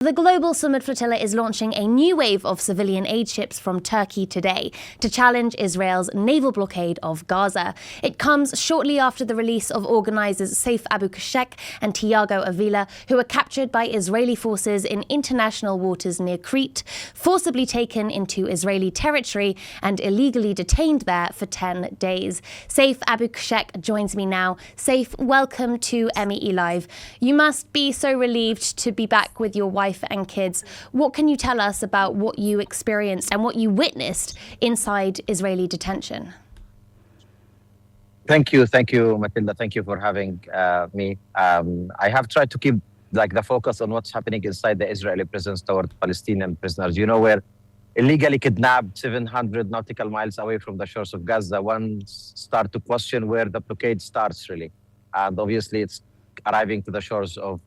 The Global Sumud Flotilla is launching a new wave of civilian aid ships from Turkey today to challenge Israel's naval blockade of Gaza. It comes shortly after the release of organisers Saif Abu Keshek and Thiago Avila, who were captured by Israeli forces in international waters near Crete, forcibly taken into Israeli territory and illegally detained there for 10 days. Saif Abu Keshek joins me now. Saif, welcome to MEELive. You must be so relieved to be back with your wife and kids. What can you tell us about what you experienced and what you witnessed inside Israeli detention? Thank you, Mathilda. Thank you for having me. I have tried to keep the focus on what's happening inside the Israeli prisons toward Palestinian prisoners. You know, we're illegally kidnapped 700 nautical miles away from the shores of Gaza. One start to question where the blockade starts, really, and obviously it's arriving to the shores of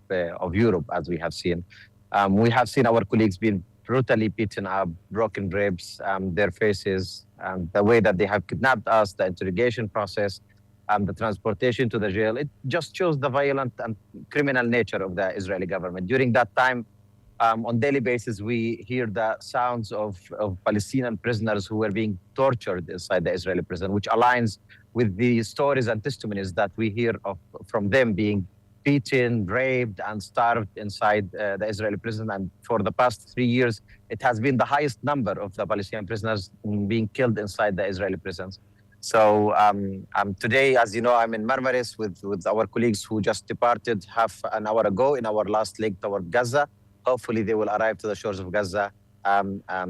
Europe, as we have seen. We have seen our colleagues being brutally beaten up, broken ribs, their faces, the way that they have kidnapped us, the interrogation process, the transportation to the jail. It just shows the violent and criminal nature of the Israeli government. During that time, on daily basis, we hear the sounds of Palestinian prisoners who were being tortured inside the Israeli prison, which aligns with the stories and testimonies that we hear from them being beaten, raped, and starved inside the Israeli prison. And for the past 3 years, it has been the highest number of the Palestinian prisoners being killed inside the Israeli prisons. So today, as you know, I'm in Marmaris with our colleagues who just departed half an hour ago in our last leg toward Gaza. Hopefully, they will arrive to the shores of Gaza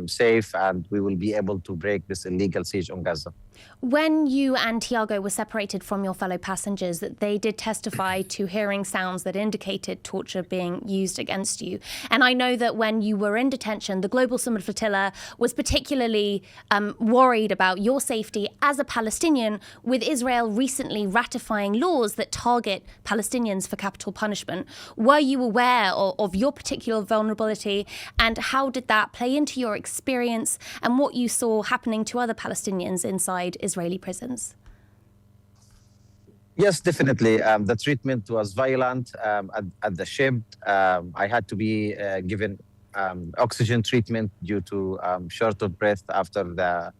safe, and we will be able to break this illegal siege on Gaza. When you and Thiago were separated from your fellow passengers, they did testify to hearing sounds that indicated torture being used against you. And I know that when you were in detention, the Global Sumud Flotilla was particularly worried about your safety as a Palestinian, with Israel recently ratifying laws that target Palestinians for capital punishment. Were you aware of your particular vulnerability, and how did that play into your experience and what you saw happening to other Palestinians inside Israeli prisons? Yes, definitely. The treatment was violent at the ship. I had to be given oxygen treatment due to short of breath after their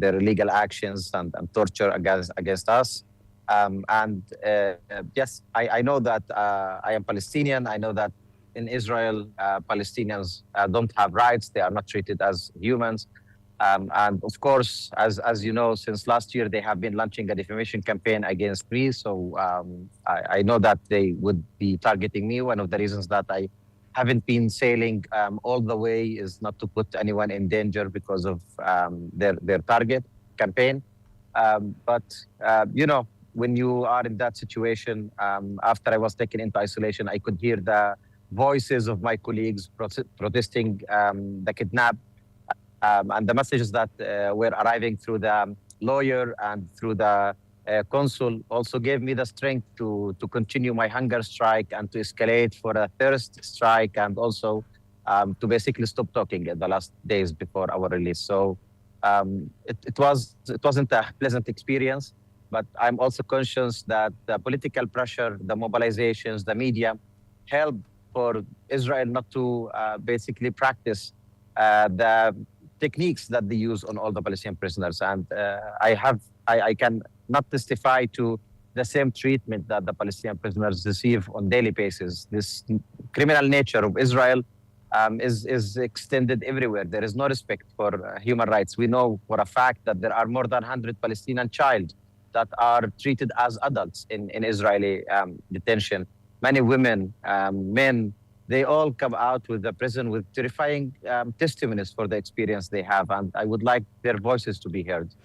illegal actions and torture against us. Yes, I know that I am Palestinian. I know that in Israel, Palestinians don't have rights. They are not treated as humans. And of course, as you know, since last year, they have been launching a defamation campaign against me. So I know that they would be targeting me. One of the reasons that I haven't been sailing all the way is not to put anyone in danger because of their target campaign. But you know, when you are in that situation, after I was taken into isolation, I could hear the voices of my colleagues protesting the kidnap. And the messages that were arriving through the lawyer and through the consul also gave me the strength to continue my hunger strike and to escalate for a thirst strike, and also to basically stop talking in the last days before our release. So it wasn't a pleasant experience, but I'm also conscious that the political pressure, the mobilizations, the media help for Israel not to basically practice the techniques that they use on all the Palestinian prisoners. And I can not testify to the same treatment that the Palestinian prisoners receive on daily basis. This criminal nature of Israel is extended everywhere. There is no respect for human rights. We know for a fact that there are more than 100 Palestinian children that are treated as adults in Israeli detention. Many women, men, they all come out with the prison with terrifying testimonies for the experience they have, and I would like their voices to be heard.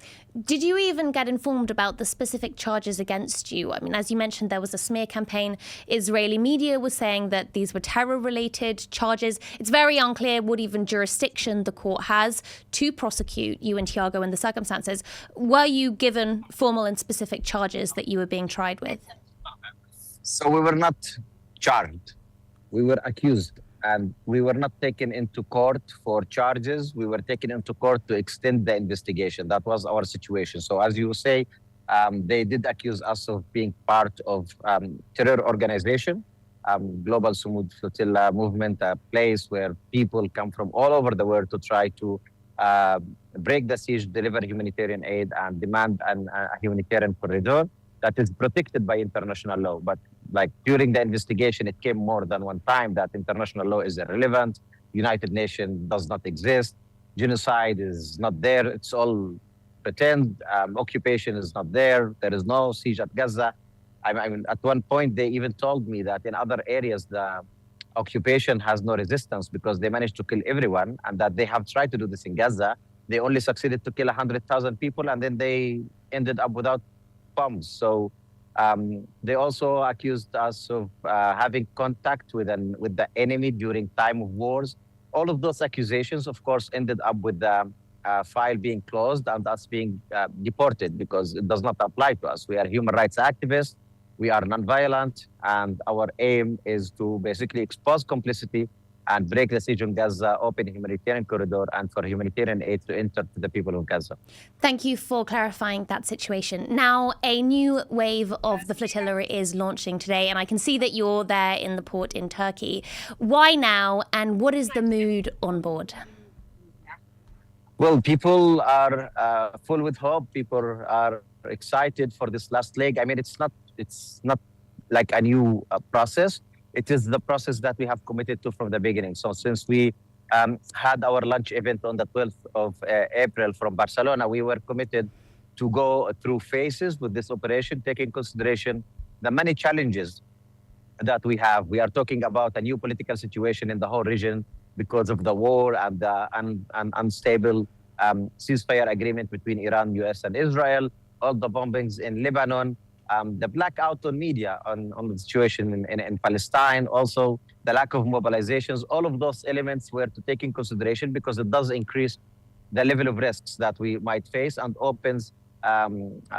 Did you even get informed about the specific charges against you? I mean, as you mentioned, there was a smear campaign. Israeli media was saying that these were terror-related charges. It's very unclear what even jurisdiction the court has to prosecute you and Thiago in the circumstances. Were you given formal and specific charges that you were being tried with? So we were not charged. We were accused, and we were not taken into court for charges. We were taken into court to extend the investigation. That was our situation. So as you say, they did accuse us of being part of terror organization. Global Sumud Flotilla movement, a place where people come from all over the world to try to break the siege, deliver humanitarian aid, and demand a humanitarian corridor that is protected by international law. But like during the investigation, it came more than one time that international law is irrelevant. United Nations does not exist. Genocide is not there. It's all pretend. Occupation is not there. There is no siege at Gaza. I mean, at one point, they even told me that in other areas, the occupation has no resistance because they managed to kill everyone, and that they have tried to do this in Gaza. They only succeeded to kill 100,000 people, and then they ended up without bombs. So they also accused us of having contact with the enemy during time of wars. All of those accusations, of course, ended up with the file being closed and us being deported because it does not apply to us. We are human rights activists. We are nonviolent, and our aim is to basically expose complicity and break the siege on Gaza, open a humanitarian corridor, and for humanitarian aid to enter to the people of Gaza. Thank you for clarifying that situation. Now, a new wave of the flotilla is launching today, and I can see that you're there in the port in Turkey. Why now, and what is the mood on board? Well, people are full with hope. People are excited for this last leg. I mean, it's not like a new process. It is the process that we have committed to from the beginning. So since we had our lunch event on the 12th of April from Barcelona, we were committed to go through phases with this operation, taking consideration the many challenges that we have. We are talking about a new political situation in the whole region because of the war and the unstable ceasefire agreement between Iran, US, and Israel, all the bombings in Lebanon, the blackout on media on the situation in Palestine, also the lack of mobilizations. All of those elements were to take in consideration because it does increase the level of risks that we might face and opens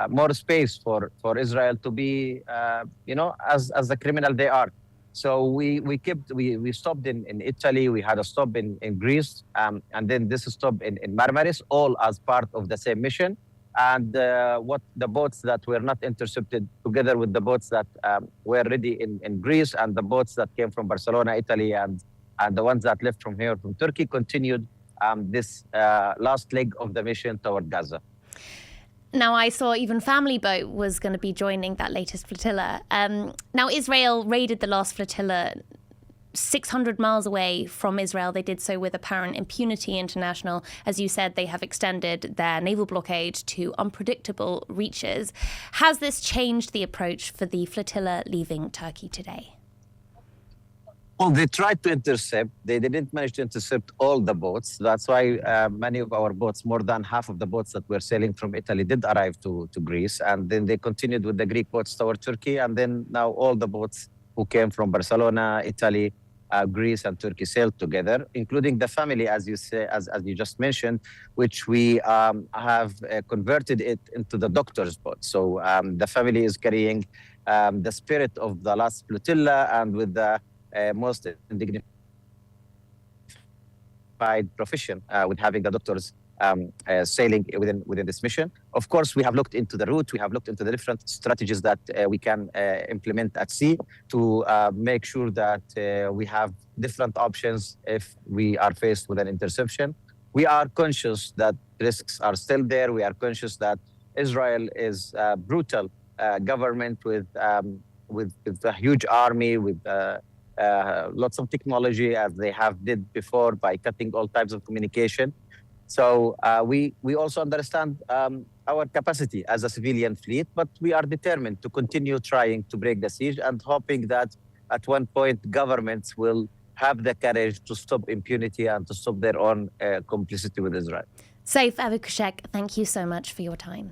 more space for Israel to be, as a criminal they are. So we stopped in Italy, we had a stop in Greece, and then this stop in Marmaris, all as part of the same mission. And what the boats that were not intercepted, together with the boats that were ready in Greece and the boats that came from Barcelona, Italy, and the ones that left from here, from Turkey, continued this last leg of the mission toward Gaza. Now, I saw even Family Boat was going to be joining that latest flotilla. Now, Israel raided the last flotilla 600 miles away from Israel. They did so with apparent impunity. International, as you said, they have extended their naval blockade to unpredictable reaches. Has this changed the approach for the flotilla leaving Turkey today? Well, they tried to intercept. They didn't manage to intercept all the boats. That's why many of our boats, more than half of the boats that were sailing from Italy, did arrive to Greece. And then they continued with the Greek boats toward Turkey. And then now all the boats who came from Barcelona, Italy, Greece, and Turkey sailed together, including the family, as you say, as you just mentioned, which we have converted it into the doctor's boat. So the family is carrying the spirit of the last flotilla and with the most dignified profession with having the doctors sailing within this mission. Of course, we have looked into the route. We have looked into the different strategies that we can implement at sea to make sure that we have different options if we are faced with an interception. We are conscious that risks are still there. We are conscious that Israel is a brutal government with a huge army, with lots of technology, as they have did before, by cutting all types of communication. So we also understand our capacity as a civilian fleet, but we are determined to continue trying to break the siege and hoping that at one point governments will have the courage to stop impunity and to stop their own complicity with Israel. Saif Abu Keshek, thank you so much for your time.